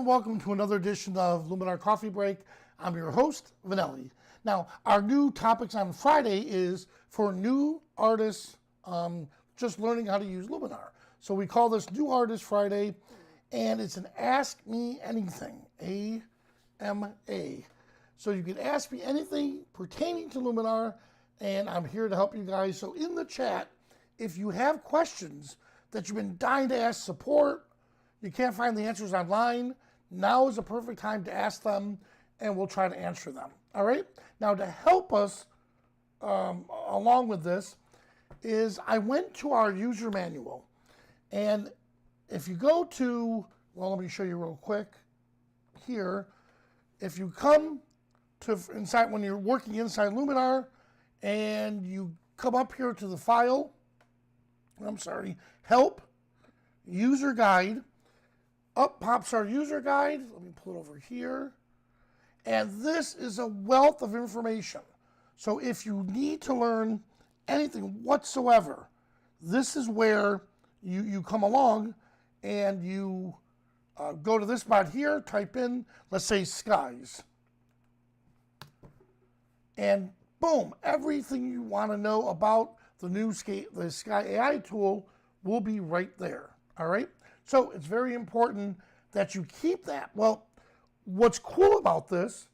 and welcome to another edition of Luminar Coffee Break. I'm your host, Vanelli. Now, our new topics on Friday is for new artists just learning how to use Luminar. So we call this New Artist Friday, and it's an Ask Me Anything, A-M-A. So you can ask me anything pertaining to Luminar, and I'm here to help you guys. So in the chat, if you have questions that you've been dying to ask support, you can't find the answers online, now is the perfect time to ask them, and we'll try to answer them. All right? Now, to help us along with this is I went to our user manual. And if you go to, well, let me show you real quick here. If you come to inside, when you're working inside Luminar, and you come up here to the file, help, user guide, up pops our user guide. Let me pull it over here. And this is a wealth of information. So if you need to learn anything whatsoever, this is where you come along and you go to this spot here, type in, let's say, skies. And boom, everything you want to know about the Sky AI tool will be right there, all right? So it's very important that you keep that. Well, what's cool about this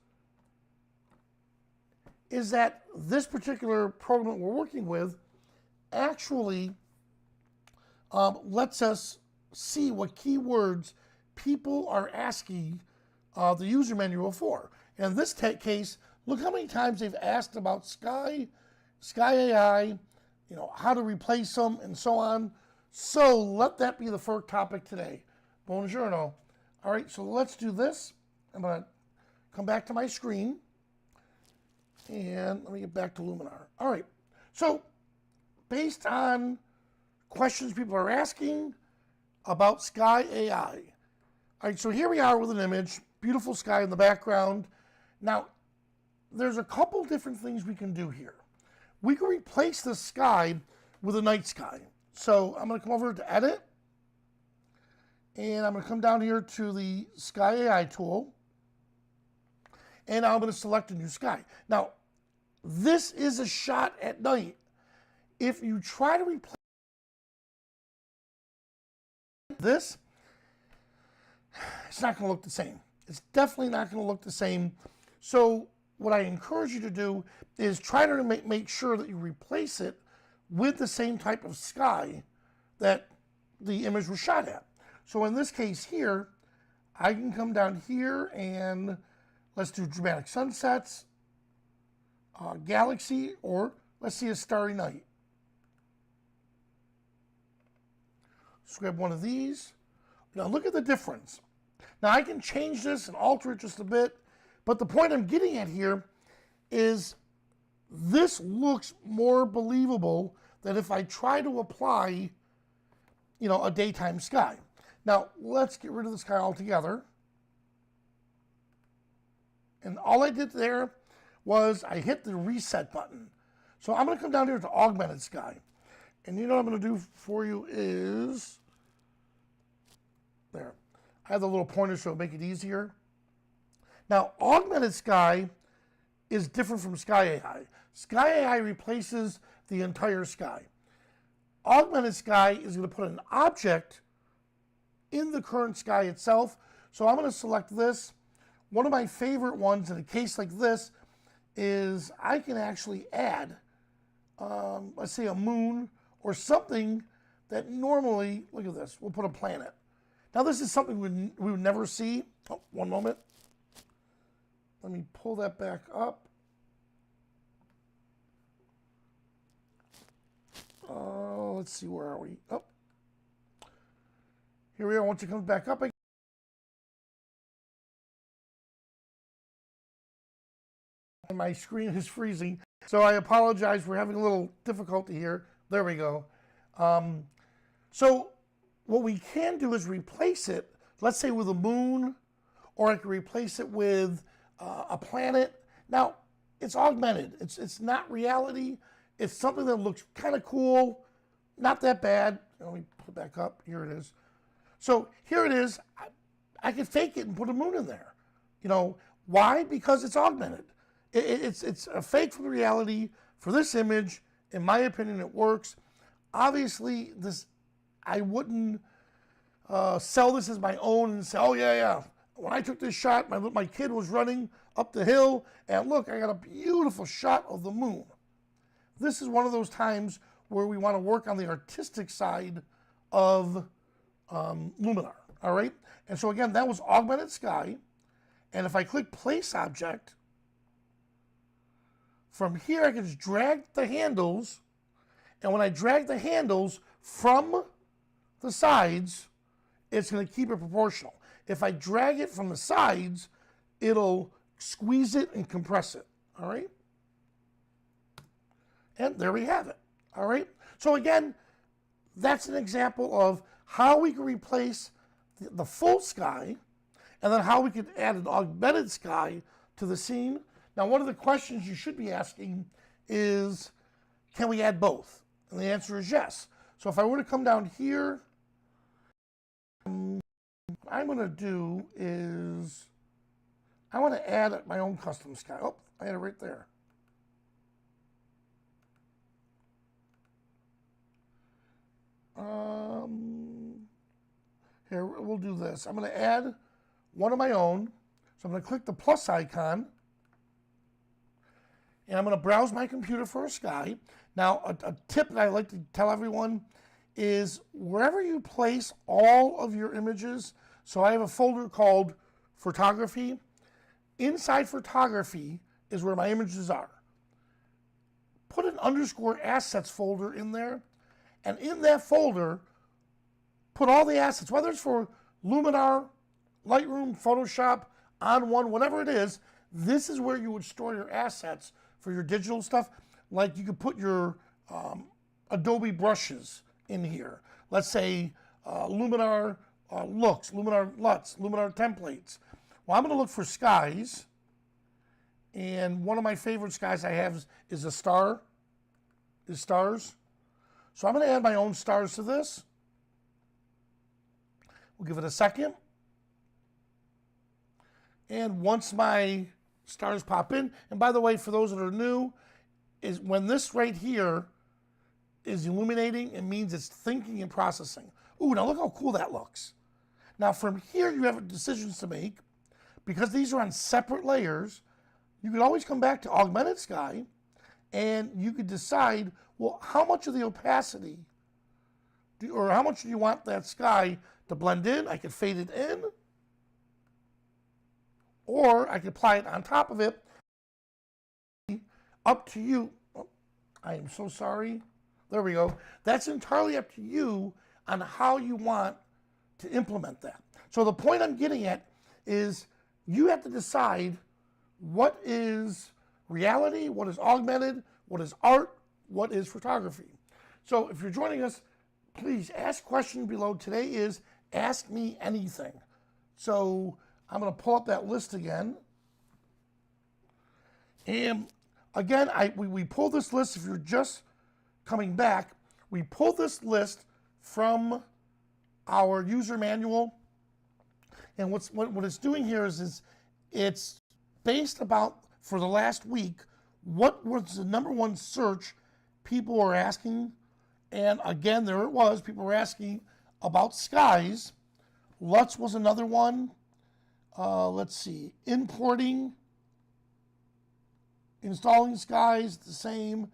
is that this particular program that we're working with actually lets us see what keywords people are asking the user manual for. And in this case, look how many times they've asked about Sky AI, how to replace them and so on. So let that be the first topic today. Buongiorno. All right, so let's do this. I'm going to come back to my screen. And let me get back to Luminar. All right, so based on questions people are asking about Sky AI. All right, so here we are with an image, beautiful sky in the background. Now, there's a couple different things we can do here. We can replace the sky with a night sky. So I'm going to come over to Edit, and I'm going to come down here to the Sky AI tool, and I'm going to select a new sky. Now, this is a shot at night. If you try to replace this, it's not going to look the same. It's definitely not going to look the same. So what I encourage you to do is try to make sure that you replace it with the same type of sky that the image was shot at. So in this case here, I can come down here and let's do dramatic sunsets, galaxy, or let's see a starry night. Let's grab one of these. Now look at the difference. Now I can change this and alter it just a bit, but the point I'm getting at here is this looks more believable than if I try to apply, a daytime sky. Now, let's get rid of the sky altogether. And all I did there was I hit the reset button. So I'm going to come down here to augmented sky. And what I'm going to do for you is, there. I have the little pointer so it'll make it easier. Now, augmented sky is different from Sky AI. Sky AI replaces the entire sky. Augmented sky is going to put an object in the current sky itself. So I'm going to select this. One of my favorite ones in a case like this is I can actually add, let's say, a moon or something that normally, look at this, we'll put a planet. Now this is something we would never see. Oh, one moment. Let me pull that back up. Let's see, where are we? Oh, here we are. Once it comes back up again, my screen is freezing, so I apologize. We're having a little difficulty here. There we go. So what we can do is replace it, let's say with a moon, or I can replace it with a planet. Now, it's augmented. It's not reality. It's something that looks kind of cool, not that bad. Let me put it back up. Here it is. So here it is. I could fake it and put a moon in there. You know, why? Because it's augmented. It's a fake from the reality. For this image, in my opinion, it works. Obviously, I wouldn't sell this as my own and say, oh yeah. When I took this shot, my kid was running up the hill, and look, I got a beautiful shot of the moon. This is one of those times where we want to work on the artistic side of Luminar, all right? And so again, that was augmented sky. And if I click place object, from here I can just drag the handles, and when I drag the handles from the sides, it's going to keep it proportional. If I drag it from the sides, it'll squeeze it and compress it, all right? And there we have it, all right? So again, that's an example of how we can replace the full sky, and then how we can add an augmented sky to the scene. Now, one of the questions you should be asking is, can we add both? And the answer is yes. So if I were to come down here, what I'm going to do is I want to add my own custom sky. Oh, I had it right there. Here, we'll do this. I'm going to add one of my own. So I'm going to click the plus icon, and I'm going to browse my computer for a sky. Now, a tip that I like to tell everyone is wherever you place all of your images, so I have a folder called photography. Inside photography is where my images are. Put an underscore assets folder in there, and in that folder, put all the assets, whether it's for Luminar, Lightroom, Photoshop, On1, whatever it is, this is where you would store your assets for your digital stuff. Like you could put your Adobe brushes in here. Let's say Luminar looks, Luminar LUTs, Luminar templates. Well, I'm going to look for skies, and one of my favorite skies I have is a star, stars. So I'm going to add my own stars to this. We'll give it a second. And once my stars pop in, and by the way, for those that are new, is when this right here is illuminating, it means it's thinking and processing. Ooh, now look how cool that looks. Now from here, you have decisions to make. Because these are on separate layers, you could always come back to augmented sky, and you could decide, well, how much of the opacity, or how much do you want that sky to blend in? I could fade it in, or I could apply it on top of it. Up to you. Oh, I am so sorry. There we go. That's entirely up to you on how you want to implement that. So the point I'm getting at is you have to decide what is reality, what is augmented, what is art, what is photography. So if you're joining us, please ask questions below. Today is Ask Me Anything. So I'm going to pull up that list again. And again, we pull this list, if you're just coming back, we pull this list from our user manual. And what it's doing here is it's based about, for the last week, what was the #1 search people were asking. And again, there it was, people were asking about skies. LUTs was another one. Let's see, importing, installing skies, the same.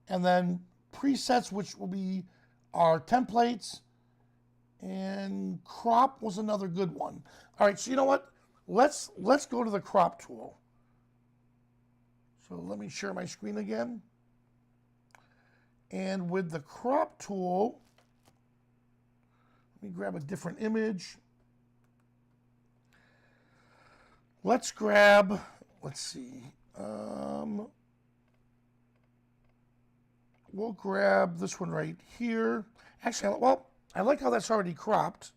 And then presets, which will be our templates. And crop was another good one. All right, so you know what? Let's go to the crop tool. So let me share my screen again. And with the crop tool, let me grab a different image. Let's grab, let's see. We'll grab this one right here. Actually, well, I like how that's already cropped.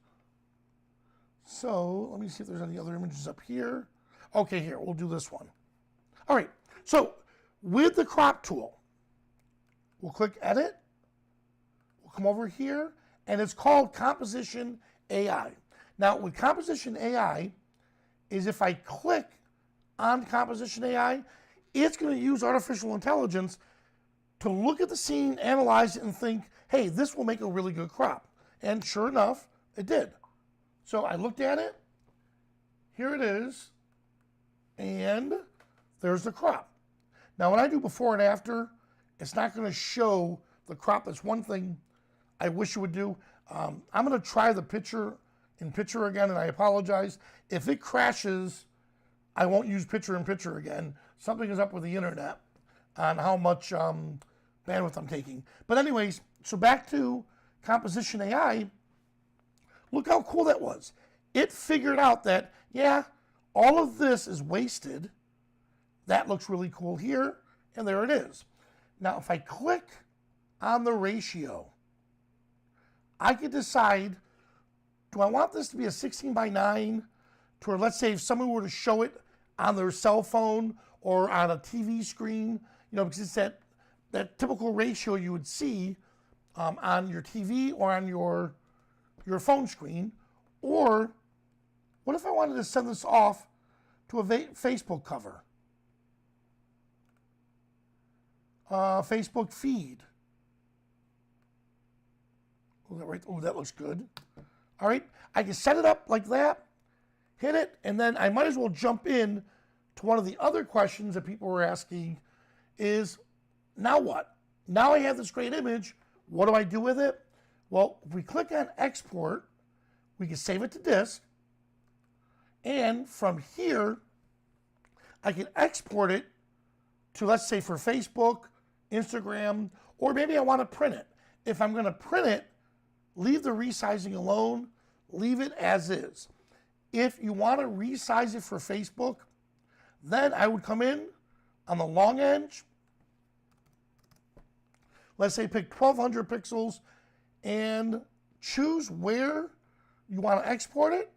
So let me see if there's any other images up here. Okay, here, we'll do this one. All right, so with the crop tool, we'll click Edit. We'll come over here, and it's called Composition AI. Now with Composition AI, is if I click on Composition AI, it's going to use artificial intelligence to look at the scene, analyze it, and think, hey, this will make a really good crop. And sure enough, it did. So I looked at it, here it is, and there's the crop. Now when I do before and after, it's not going to show the crop. That's one thing I wish it would do. I'm going to try the picture in picture again, and I apologize. If it crashes, I won't use picture in picture again. Something is up with the internet on how much bandwidth I'm taking. But anyways, so back to Composition AI, look how cool that was. It figured out that, yeah, all of this is wasted. That looks really cool here, and there it is. Now, if I click on the ratio, I could decide, do I want this to be a 16:9, to where, let's say, if someone were to show it on their cell phone or on a TV screen, because it's that typical ratio you would see on your TV or on your phone screen. Or what if I wanted to send this off to a Facebook cover? Facebook feed. Oh, that looks good. All right, I can set it up like that, hit it, and then I might as well jump in to one of the other questions that people were asking is, now what? Now I have this great image. What do I do with it? Well, if we click on export, we can save it to disk. And from here, I can export it to, let's say, for Facebook, Instagram, or maybe I want to print it. If I'm going to print it, leave the resizing alone, leave it as is. If you want to resize it for Facebook, then I would come in on the long edge. Let's say pick 1200 pixels and choose where you want to export it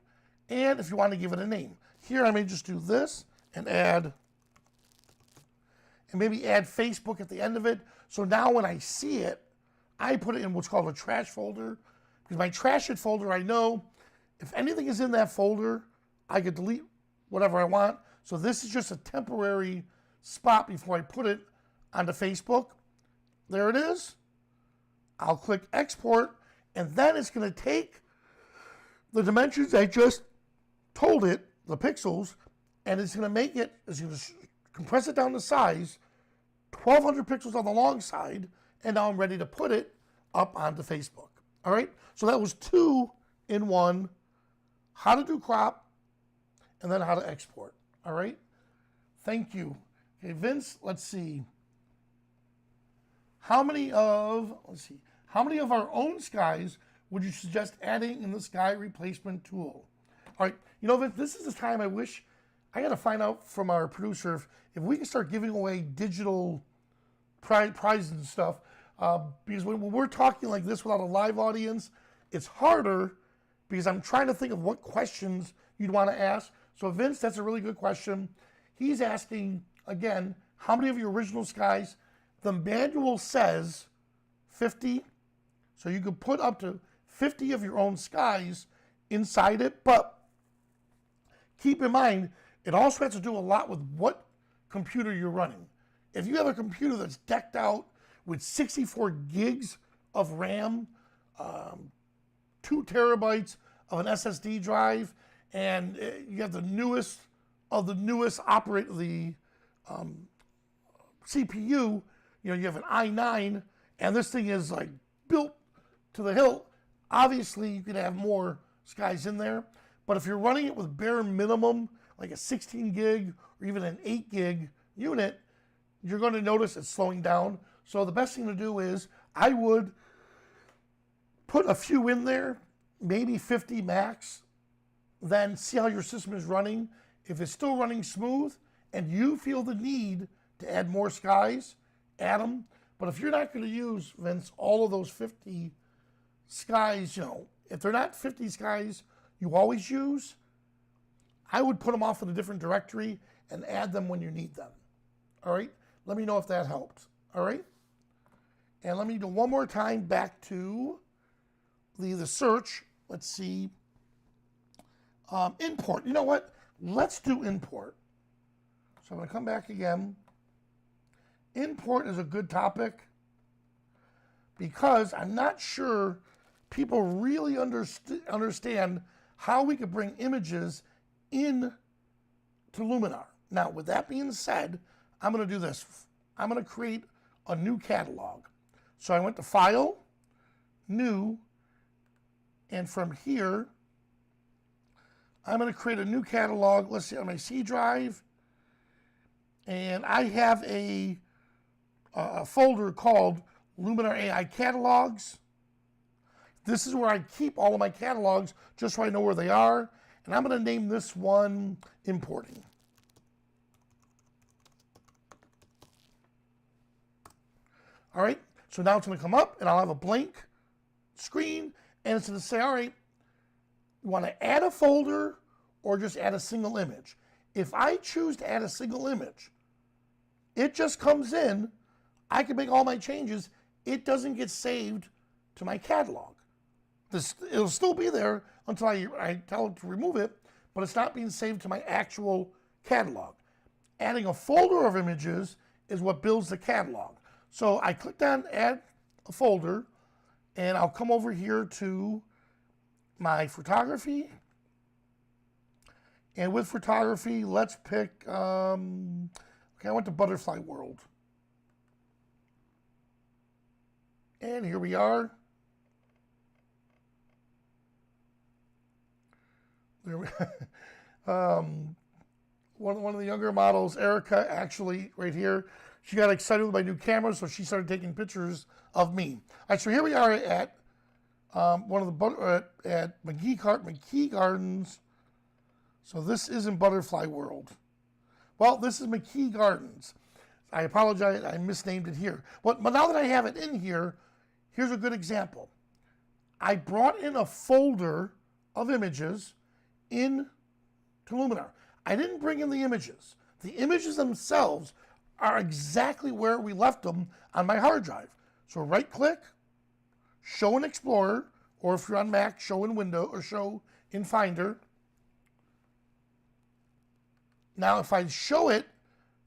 and if you want to give it a name. Here I may just do this and maybe add Facebook at the end of it. So now when I see it, I put it in what's called a trash folder. Because my trash it folder, I know if anything is in that folder, I could delete whatever I want. So this is just a temporary spot before I put it onto Facebook. There it is. I'll click export, and then it's going to take the dimensions I just told it, the pixels, and it's going to compress it down to size, 1200 pixels on the long side, and now I'm ready to put it up onto Facebook. All right, so that was 2 in 1, how to do crop, and then how to export. All right, thank you. Okay, Vince, let's see. How many of our own skies would you suggest adding in the sky replacement tool? All right, Vince, this is the time I wish, I got to find out from our producer if we can start giving away digital prizes and stuff. Because when we're talking like this without a live audience, it's harder because I'm trying to think of what questions you'd want to ask. So Vince, that's a really good question. He's asking, again, how many of your original skies? The manual says 50, so you could put up to 50 of your own skies inside it, but keep in mind, it also has to do a lot with what computer you're running. If you have a computer that's decked out with 64 gigs of RAM, 2 terabytes of an SSD drive, and you have the newest of the newest CPU, you have an i9, and this thing is like built to the hilt. Obviously, you could have more skies in there, but if you're running it with bare minimum, like a 16 gig or even an 8 gig unit, you're going to notice it's slowing down. So the best thing to do is I would put a few in there, maybe 50 max, then see how your system is running. If it's still running smooth and you feel the need to add more skies, add them. But if you're not going to use, Vince, all of those 50 skies, if they're not 50 skies you always use, I would put them off in a different directory and add them when you need them. All right? Let me know if that helped. All right? And let me do one more time back to the search. Let's see. Import. You know what? Let's do import. So I'm going to come back again. Import is a good topic because I'm not sure people really understand how we could bring images in to Luminar. Now, with that being said, I'm going to do this. I'm going to create a new catalog. So I went to File, New, and from here, I'm going to create a new catalog. Let's see, on my C drive, and I have a folder called Luminar AI Catalogs. This is where I keep all of my catalogs just so I know where they are. And I'm going to name this one Importing. All right, so now it's going to come up and I'll have a blank screen and it's going to say, all right, you want to add a folder or just add a single image? If I choose to add a single image, it just comes in. I can make all my changes. It doesn't get saved to my catalog. It'll still be there until I tell it to remove it, but it's not being saved to my actual catalog. Adding a folder of images is what builds the catalog. So I clicked on Add a Folder, and I'll come over here to my photography. And with photography, let's pick, okay, I went to Butterfly World. And here we are. There we, one of the younger models, Erica, actually, right here, she got excited with my new camera, so she started taking pictures of me. All right, so here we are at one of the at McKee Gardens. So this isn't Butterfly World. Well, this is McKee Gardens. I apologize, I misnamed it here. But now that I have it in here, here's a good example. I brought in a folder of images in to Luminar. I didn't bring in the images. The images themselves are exactly where we left them on my hard drive. So right click, show in Explorer, or if you're on Mac, show in Window or show in Finder. Now if I show it,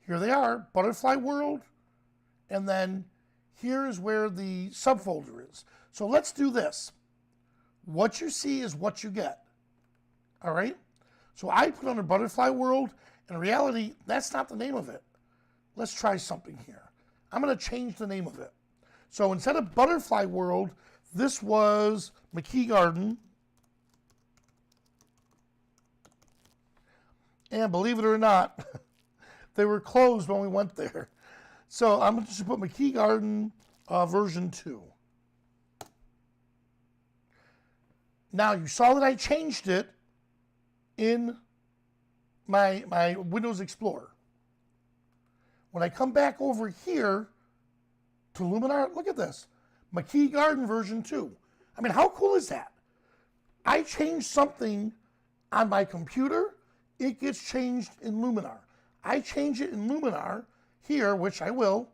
here they are, Butterfly World, and then here is where the subfolder is. So let's do this. What you see is what you get. All right? So I put under Butterfly World. In reality, that's not the name of it. Let's try something here. I'm going to change the name of it. So instead of Butterfly World, this was McKee Garden. And believe it or not, they were closed when we went there. So I'm going to just put McKee Garden version 2. Now you saw that I changed it in my Windows Explorer. When I come back over here to Luminar, look at this. McKee Garden version 2. I mean, how cool is that? I changed something on my computer, it gets changed in Luminar. I change it in Luminar here, which I will,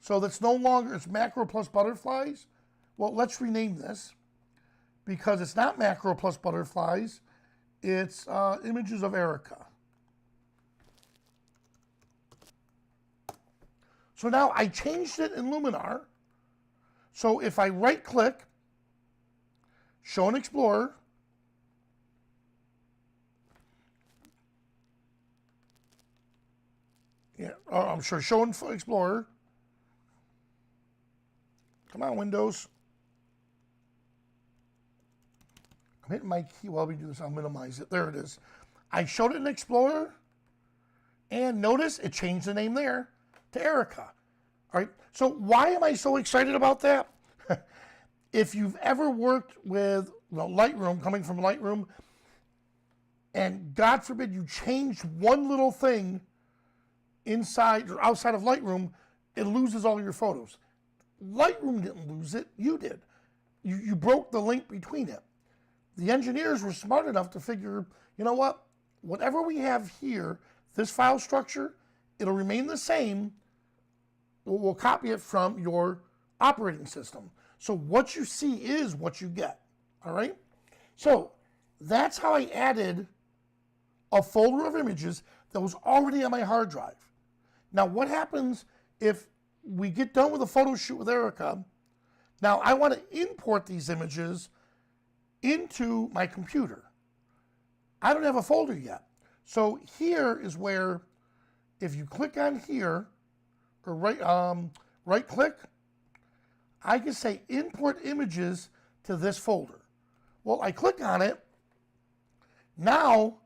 so that's no longer, it's macro plus butterflies. Well, let's rename this because it's not macro plus butterflies, it's images of Erica. So now I changed it in Luminar. So if I right click, show in Explorer, yeah, I'm sure show in Explorer. Come on, Windows. I'm hitting my key while we do this. I'll minimize it. There it is. I showed it in Explorer, and notice it changed the name there to Erica. All right. So why am I so excited about that? If you've ever worked with Lightroom, coming from Lightroom, and God forbid you changed one little thing inside or outside of Lightroom, it loses all your photos. Lightroom didn't lose it, you did. You broke the link between it. The engineers were smart enough to figure, you know what? Whatever we have here, this file structure, it'll remain the same. We'll copy it from your operating system. So what you see is what you get, all right? So That's how I added a folder of images that was already on my hard drive. Now, what happens if we get done with a photo shoot with Erica? Now, I want to import these images into my computer. I don't have a folder yet. So here is where, if you click on here, or right click, I can say import images to this folder. Well, I click on it. Now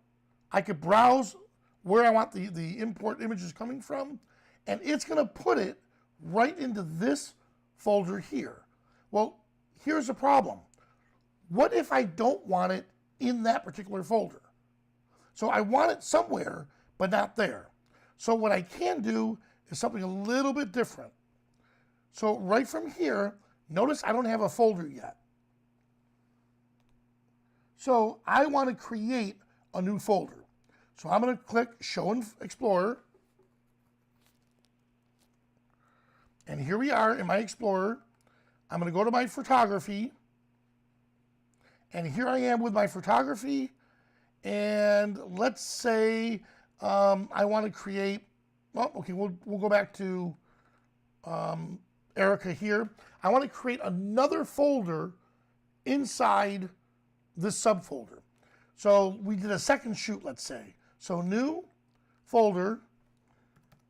I could browse where I want the import images coming from, and it's going to put it right into this folder here. Well, here's the problem. What if I don't want it in that particular folder? So I want it somewhere, but not there. So what I can do is something a little bit different. So right from here, notice I don't have a folder yet. So I want to create a new folder. So I'm going to click Show in Explorer. And here we are in my Explorer. I'm going to go to my photography. And here I am with my photography. And let's say I want to create, well, okay, we'll go back to Erica here. I want to create another folder inside this subfolder. So we did a second shoot, let's say. So new folder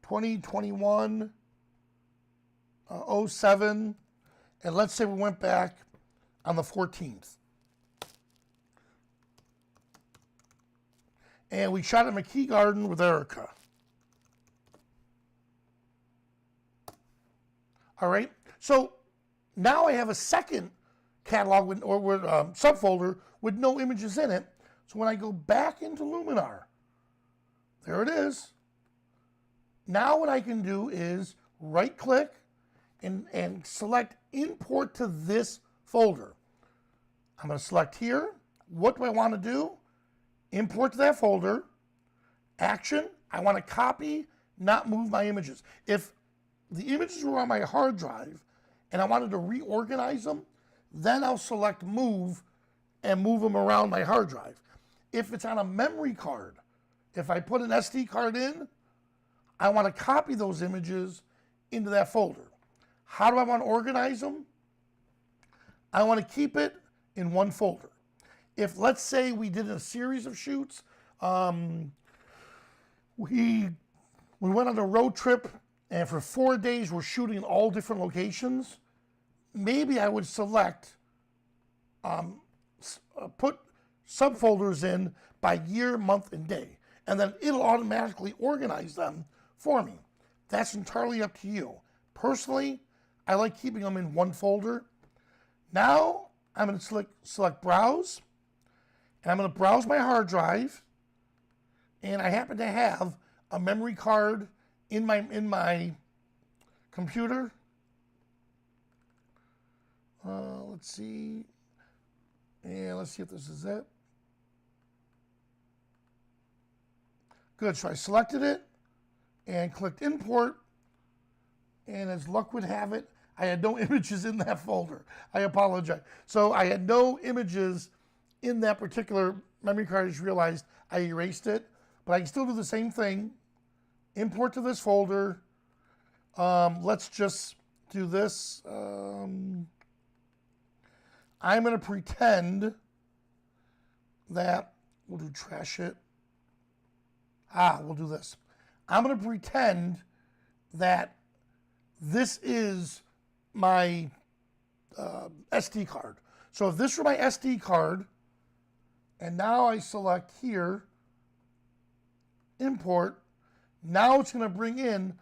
2021 07, and let's say we went back on the 14th. And we shot at McKee Garden with Erica. All right, so now I have a second catalog with, subfolder with no images in it. So when I go back into Luminar, there it is. Now what I can do is right click and select import to this folder. I'm going to select here. What do I want to do? Import to that folder. Action, I want to copy, not move my images. If the images were on my hard drive and I wanted to reorganize them, then I'll select move and move them around my hard drive. If it's on a memory card, if I put an SD card in, I want to copy those images into that folder. How do I want to organize them? I want to keep it in one folder. If, let's say, we did a series of shoots, we went on a road trip, and for 4 days we're shooting in all different locations, maybe I would select, put subfolders in by year, month, and day, and then it'll automatically organize them for me. That's entirely up to you. Personally, I like keeping them in one folder. Now I'm going to select Browse, and I'm going to browse my hard drive, and I happen to have a memory card in my computer. Let's see. And let's see if this is it. Good, so I selected it and clicked import, and as luck would have it, I had no images in that folder. I apologize. So I had no images in that particular memory card. I just realized I erased it, but I can still do the same thing. Import to this folder. Let's just do this. I'm going to pretend that we'll do trash it. We'll do this. I'm going to pretend that this is my SD card. So if this were my SD card, and now I select here, import, now it's going to bring in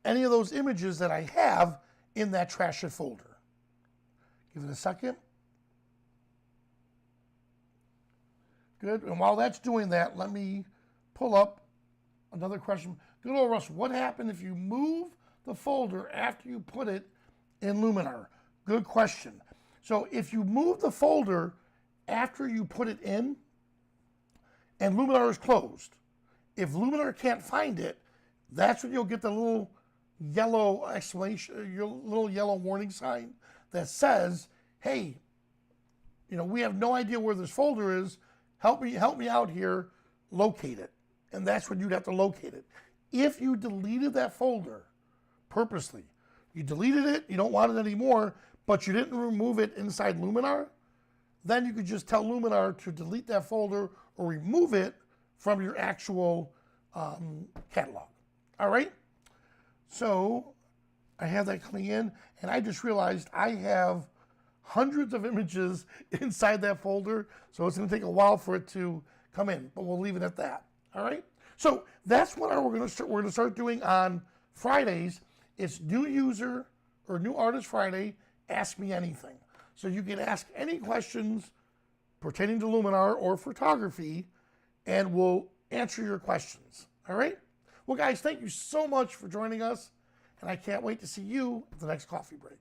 any of those images that I have in that trash it folder. Give it a second. Good, and while that's doing that, let me pull up another question. Good old Russ, what happened if you move the folder after you put it in Luminar? Good question. So if you move the folder after you put it in, and Luminar is closed, if Luminar can't find it, that's when you'll get the little yellow exclamation, your little yellow warning sign that says, hey, we have no idea where this folder is. help me out here, locate it. And that's when you'd have to locate it. If you deleted that folder purposely, you deleted it, you don't want it anymore, but you didn't remove it inside Luminar, then you could just tell Luminar to delete that folder or remove it from your actual catalog. All right? So I have that coming in, and I just realized I have hundreds of images inside that folder, so it's going to take a while for it to come in, but we'll leave it at that. All right? So that's what we're going to start doing on Fridays. It's New User or New Artist Friday, Ask Me Anything. So you can ask any questions pertaining to Luminar or photography, and we'll answer your questions. All right? Well, guys, thank you so much for joining us, and I can't wait to see you at the next coffee break.